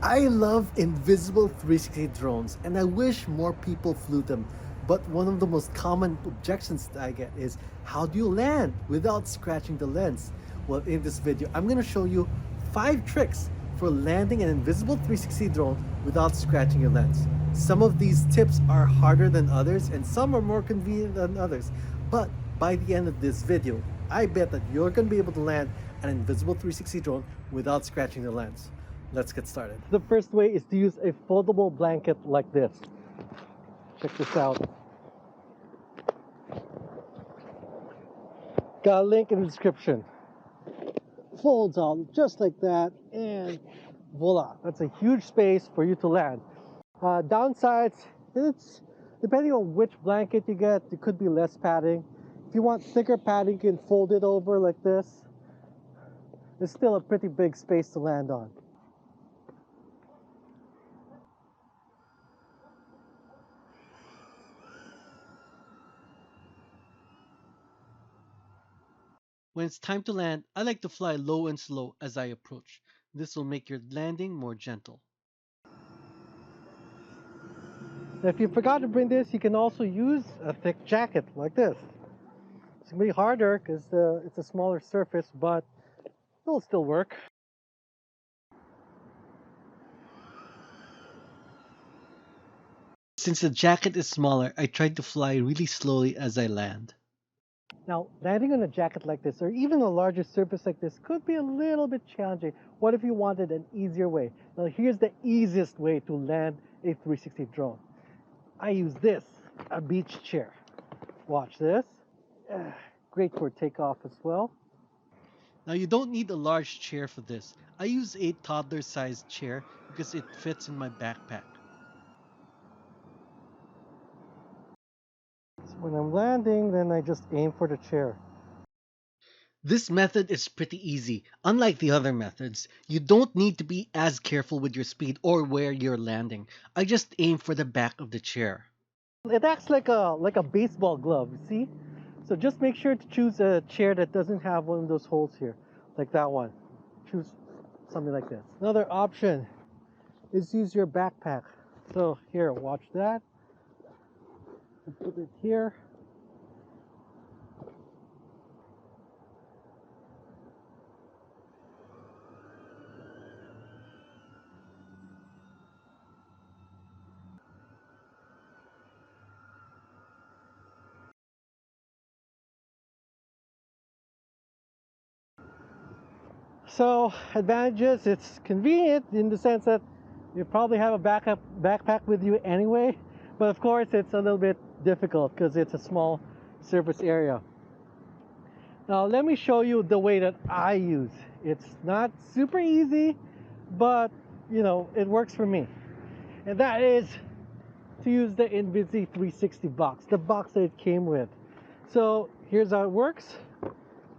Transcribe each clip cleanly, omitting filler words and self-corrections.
I love invisible 360 drones and I wish more people flew them. But one of the most common objections that I get is, how do you land without scratching the lens? Well, in this video, I'm going to show you 5 tricks for landing an invisible 360 drone without scratching your lens. Some of these tips are harder than others and some are more convenient than others. But by the end of this video, I bet that you're going to be able to land an invisible 360 drone without scratching the lens. Let's get started. The first way is to use a foldable blanket like this. Check this out. Got a link in the description. Folds out just like that, and voila, that's a huge space for you to land. Downsides, it's depending on which blanket you get, it could be less padding. If you want thicker padding, you can fold it over like this. It's still a pretty big space to land on. When it's time to land, I like to fly low and slow as I approach. This will make your landing more gentle. If you forgot to bring this, you can also use a thick jacket like this. It's going to be harder because it's a smaller surface, but it'll still work. Since the jacket is smaller, I tried to fly really slowly as I land. Now, landing on a jacket like this, or even a larger surface like this, could be a little bit challenging. What if you wanted an easier way? Now, here's the easiest way to land a 360 drone. I use this, a beach chair. Watch this. Great for takeoff as well. Now, you don't need a large chair for this. I use a toddler-sized chair because it fits in my backpack. So when I'm landing, then I just aim for the chair. This method is pretty easy. Unlike the other methods, you don't need to be as careful with your speed or where you're landing. I just aim for the back of the chair. It acts like a baseball glove, you see? So just make sure to choose a chair that doesn't have one of those holes here, like that one. Choose something like this. Another option is use your backpack. So here, watch that. Put it here. So advantages, it's convenient in the sense that you probably have a backpack with you anyway, but of course it's a little bit difficult because it's a small surface area. Now let me show you the way that I use. It's not super easy, but you know, it works for me. And that is to use the Invisi360 box, the box that it came with. So here's how it works.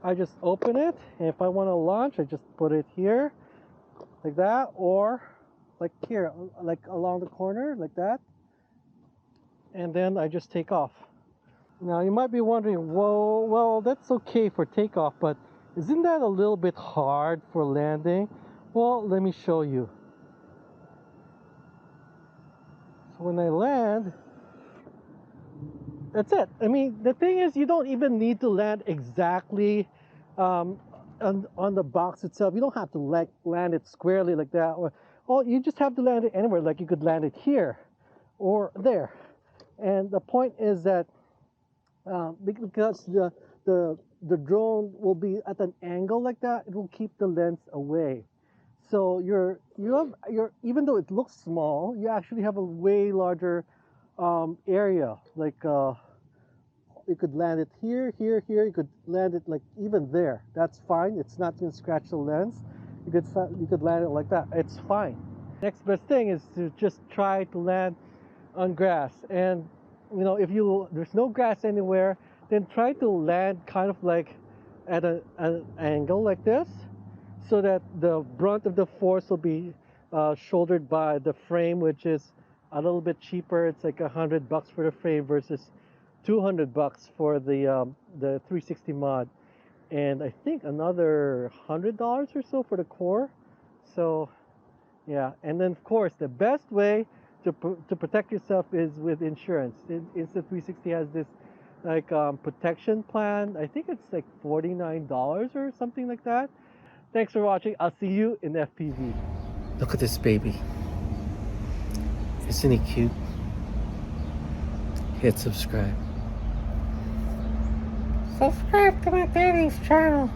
I just open it, and if I want to launch, I just put it here, like that, or like here, like along the corner, like that, and then I just take off. Now you might be wondering, whoa, well, that's okay for takeoff, but isn't that a little bit hard for landing? Well, let me show you. So when I land, that's it. I mean, the thing is, you don't even need to land exactly on the box itself. You don't have to land it squarely like that. Or you just have to land it anywhere. Like you could land it here or there. And the point is that because the drone will be at an angle like that, it will keep the lens away. So even though it looks small, you actually have a way larger area. Like you could land it here, here, here. You could land it like even there. That's fine. It's not going to scratch the lens. You could land it like that. It's fine. Next best thing is to just try to land on grass. And you know, if there's no grass anywhere, then try to land kind of like at an angle like this, so that the brunt of the force will be shouldered by the frame, which is a little bit cheaper. It's like $100 for the frame versus $200 for the 360 mod, and I think another $100 or so for the core. So Yeah, and then of course the best way to protect yourself is with insurance. Insta360 has this like protection plan. I think it's like $49 or something like that. Thanks for watching. I'll see you in FPV. Look at this baby. Isn't he cute? Hit subscribe. Subscribe to my daddy's channel.